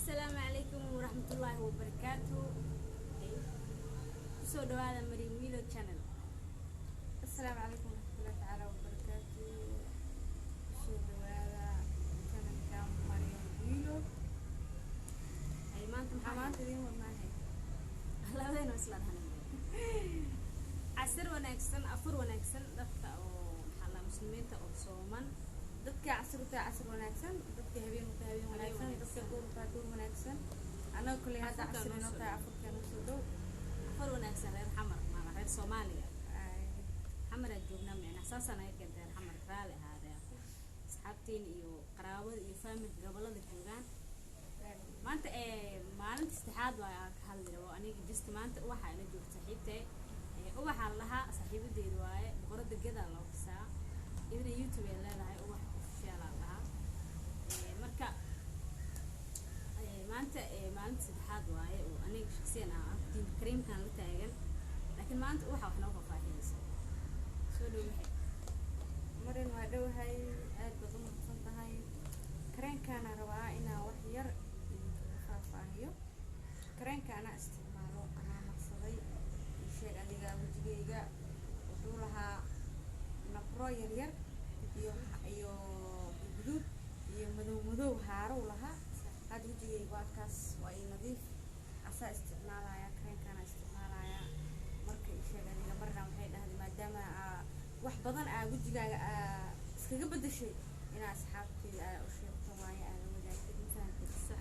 السلام عليكم ورحمة الله وبركاته. سو دوادا مريم ويلو channel. السلام عليكم ورحمة الله تعالى وبركاته. سو دوادا channel كام مريم ويلو. أي ما أنت محمد اليوم ما هي. الله وين وصلنا هنا. عسر ونكسن أفر ونكسن دفع أو حلا مسلمين تأو صومن. dadka casr wanaagsan dadka habeen wanaagsan dadka duur wanaagsan ana kulli hada casr inoo tahay afurkan soo dhow أفر ونكسن غير حمر ما غير صوماليا حمر الجبنة معنا أساسا أنا كنت حمر كرالي هذا أصحابتين إيو قراوة إيو فامل قبل الجوجان ما أنت ما أنت استحاد وهذا لو أنا جست ما أنت واحد أنا جوت صاحبتي واحد لها صاحبة دي رواية بقرد الجدال لو ساعة إذا يوتيوب اللي لها واحد لها مركا ما أنت استحاد وهاي وأنا شخصيا أكتب كريم كان لتاجن لكن ما أنت واحد نوقف فاهيس شو لو واحد مرين وهذا هاي بدون مقصود هاي كرين كان رواء إنا وحير فاهيو كرين كان استعماله أنا مقصدي الشيء اللي جا وجيجا وطولها نقرأ يرير iyo guduud iyo madow haaro laha had wajigay waakaas waa nadiif asa isticmaalaya kreenkana isticmaalaya marka sheegay marna waxay dhahdeen maadaama wax badan wajigaaga iskaga bedeshay ina asxaabteeda u sheegto waaye aan wadaagtay intaan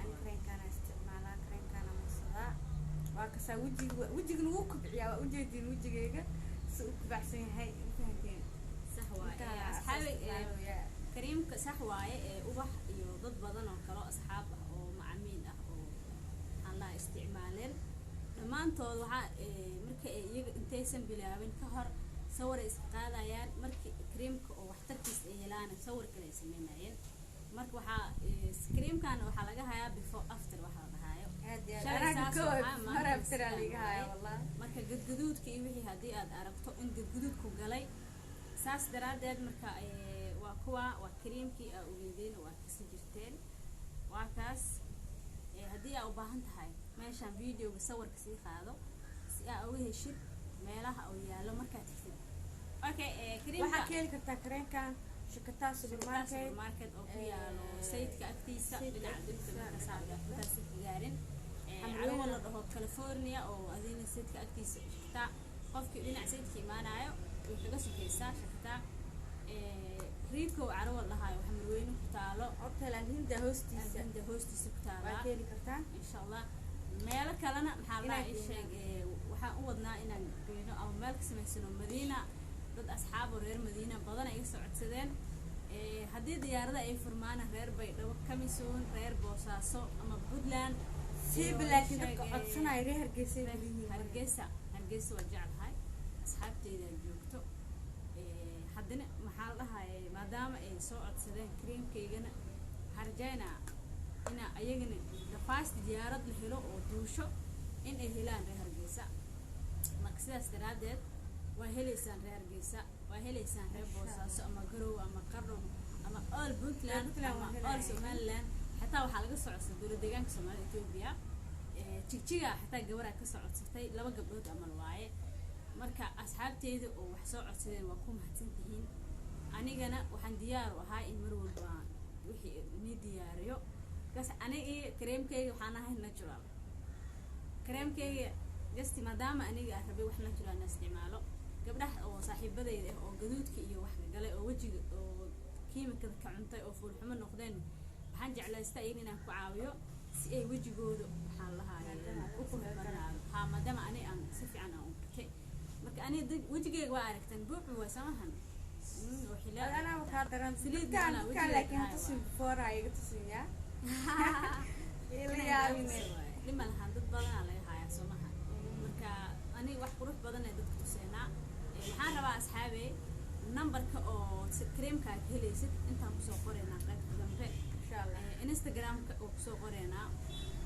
aan kreenkana isticmaalaa kreenkana masada waa ka saa wajiga lagu kubciyaa waa ujeedin wajigayga si uu kubacsan yahay intaan أصحابي كريم كسحواي أوبح يضد بدن وكلا أصحاب أو معمين أو الله استعمالين لما أنت وضع مرك إنتيسن بلابن كهر صور إسقاطا يعني مرك كريم وحتركيس إعلان صور كلا يسمينا يعني مرك وحا كريم كان وحلاقها يا before after وحلاقها أنا كود مرة أفتر عليها والله مرك جدود كي وحي هدي أرقته إن جدود كوجلي ساس درادد مركا waa كريمكي أو جدين وكسجرتين وكاس هدي أو باهن تهاي ماشان فيديو بصور كسي خاضو أويه شيء مالها أو يالو مركا تكتب أوكي كريم وحكي لك كريم كان شكتها سوبر ماركت أو يالو سيد كأكتيسة بنعدل كسابة تاسك جارين على ولا ده كاليفورنيا أو أذين سيد كأكتيسة شكتا قفك بنع سيد كيمانايو وحقسم كيسا شكتا ريكو عروة لهاي وحمروين كتالو أبتلا هند هوستيس كتالا وكيلي كرتان إن شاء الله مالك لنا محلا إيشيء وحاودنا إن بينو أو مالك سميسنو مدينة ضد أصحاب غير مدينة بدنا يسعد سدين هدي ديارة أي فرمانة غير بيدو كميسون غير بوساسو أما بودلان سيب لكن أقصنا يري هرجيسة وجعل هاي أصحابتي إذا جوكتو حدنا محلها ما دام سوء سدين كريم كيجنا هرجينا هنا أيجنا لفاست ديارة الهلو ودوشو إن الهلان رهرجيسة مقصد استرادت وهليسان رهرجيسة وهليسان ربوسا أما جرو أما قرب أما أول بنتلان أما أول سومالان حتى وحلقة صعود دول دجان كسومال إثيوبيا تيجي حتى جورا كصعود ستي لما قبلت أمر واعي marka asxaabteedu oo wax soo codsadeen waa ku mahadsantihiin anigana waxaan diyaar u ahaa in mar walba wixii ni diyaariyo gas aniga kareemkayga waxaan ahay natural kareemkayga just maadaama aniga rabay wax natural isticmaalo gabdhaha oo saaxiibadeyda oo gaduudka iyo wax galay oo wajiga oo kiimikada ka cuntay oo fuul xumo noqdeen waxaan jeclaystay inaan ku caawiyo si ay wajigooda waxaan lahaayeen u qurxanaado maadaama aan si fiican aan أنا وجهي وعاركتن بوح وسامحن وحلا أنا وكادران سليد كان لكن تصير فورا يتصير يا يا لما الحين ضد على هاي سامحن مركا أنا واحد روح بدنا ضد كوسينا محن ربع أصحابي نمبر كأو كريم كهلي ست أنت مسوقرنا قد جنبه إن شاء الله إنستغرام كأوسوقرنا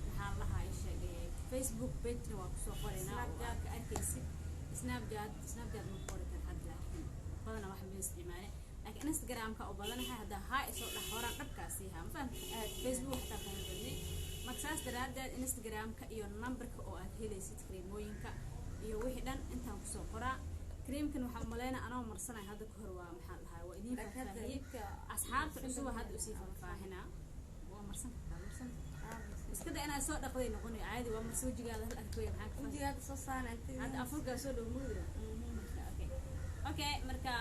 محن الله هاي الشيء فيسبوك بيت وكسوقرنا وكأركيسي سناب جاد مقورة الحد لكن بدنا واحد بيستعمله لكن انستغرام كأو بدنا هذا هاي صوت حوارا قبكاسيها مثلا فيسبوك حتى كان markaas daraadeed Instagram-ka iyo numberka oo aad helaysid creamooyinka iyo wixii dhan intaan ku soo qoraa creamkan waxaan maleynaa anoo marsanay hadda ka hor waa maxaa dhahay waa idin faahfaahiyay asxaabta cusub hadda usii faahfaahinaa waa marsan iska da inaa soo dhaqday noqonay caadi waa marso wajigaada hal arkay maxaa ka wajigaada soo saanantay hadda afurka soo dhow muuda okay marka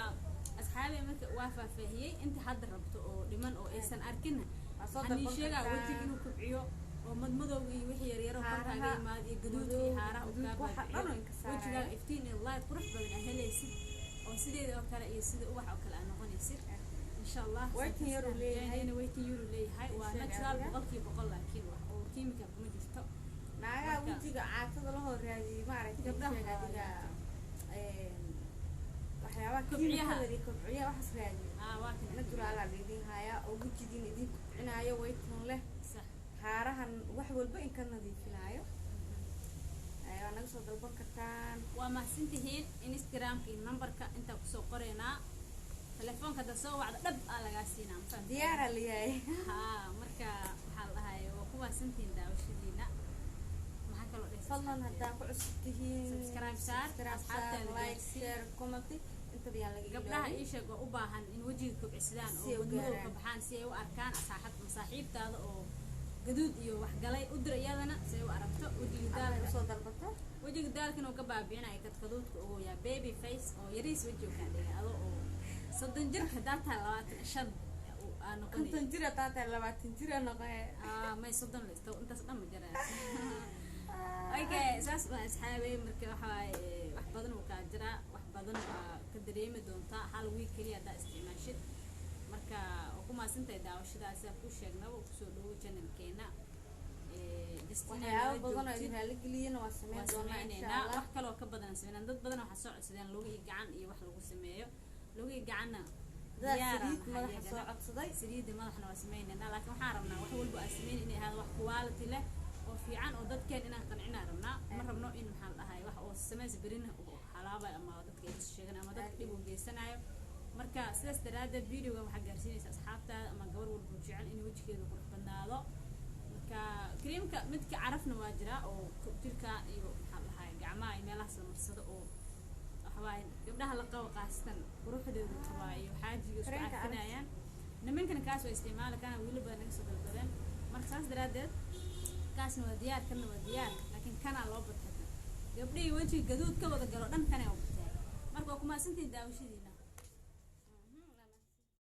asxaabi marka waa faahfaahiyay inta hadda rabto oo dhiman oo aysan arkin waxaan sheegaa wajiga inuu kubciyo oo madmadowga iyo wixii yar yar oo korkaaga imaad iyo gaduud iyo haaraha u kaa baabi'iyo wajiga iftiin iyo light qurux badan ah helaysid oo sideeda oo kale iyo sida ubax oo kale aan noqonaysid insha Allah waiting yar leeyahay waa natural 100% laakiin wax oo chemical kuma jirto naaga wajiga caatada la horaadiyay ma aragtay gabdhaha adiga waxyaabaha kibciyaha waxas raadiyo waa kan natural la leedin haya oo wajigiina idin kubcinaayo waiting leh haarahan wax walba in ka nadiifinayo ayaa naga soo dalban kartaan waa mahadsantihiin Instagram-ka iyo numberka inta ku soo qoreynaa telefoonka da soo wacda dhab aa laga siinaa ma diyaar ah leeyahay marka waxa la dhahay waa ku mahadsantihiin daawashadiina maxaa kale oo fadlan hadaa ku cusub tihiin subscribe asxaabta like share comment inta biyaan laga gabdhaha ii sheeg oo u baahan in wajiga kubcisadaan oo madmadow ka baxaan si ay u arkaan saaxiibtaada oo gaduud iyo wax galay u dir iyadana si ay u aragto wajiga daalka soo dalbato wajiga daalkan oo ka baabi'inay kadkaduudka oo yaa baby face oo yariis wajiga ka dhigay ado oo 30 jir hadaa 25 aan noqon 50 jir hadaa 20 jir aan noqon may 30 listo intaas dhan ma jiraa okay saas waa asxaabay marka wax badan oo ka jira wax badan oo ka dareemi doonta hal week kaliya hadaa isticmaashid marka ku maasantahay daawashadaas ku sheegnaba ku soo dhawo channelkeena waxyaabo badan oo idin raali geliyeen waa sameyn doonaa insha Allah wax kale oo ka badan sameeyaan dad badan waxa soo codsadeen lugu iyo gacan iyo wax lagu sameeyo lugu iyo gacanna saliid madaxa soo codsaday saliid madaxna waa sameeynaa laakiin waxaan rabnaa wax walba aan sameeyay inay ahaado wax quality leh oo fiican oo dadkeen inaan qancinaa rabnaa ma rabno in maxaa dhahay wax oo sameys berina oo halaaba ama dadka ay sheegan ama dadka dhib u geysanayo marka sidaas daraadeed videoga waxaa gaarsiinaysa asxaabtaada ama gabar walba jecel in wajigeeda qurux badnaado marka creamka midka carafna waa jira oo jirka iyo maxaa dhahay gacmaha iyo meelahaas la marsado oo waxbaa gabdhaha la qabo qaastan quruxdeedu qabaa iyo xaajiga isku cafinayaan nimankana kaas waa isticmaali kana wili badan naga soo dalbadeen marka saas daraadeed kaasna waa diyaar kana waa diyaar laakiin kana loo badxay gabdhihii wajiga gaduud ka wada galo dhan kana waa badxay marka waa ku maasantiin daawashadiina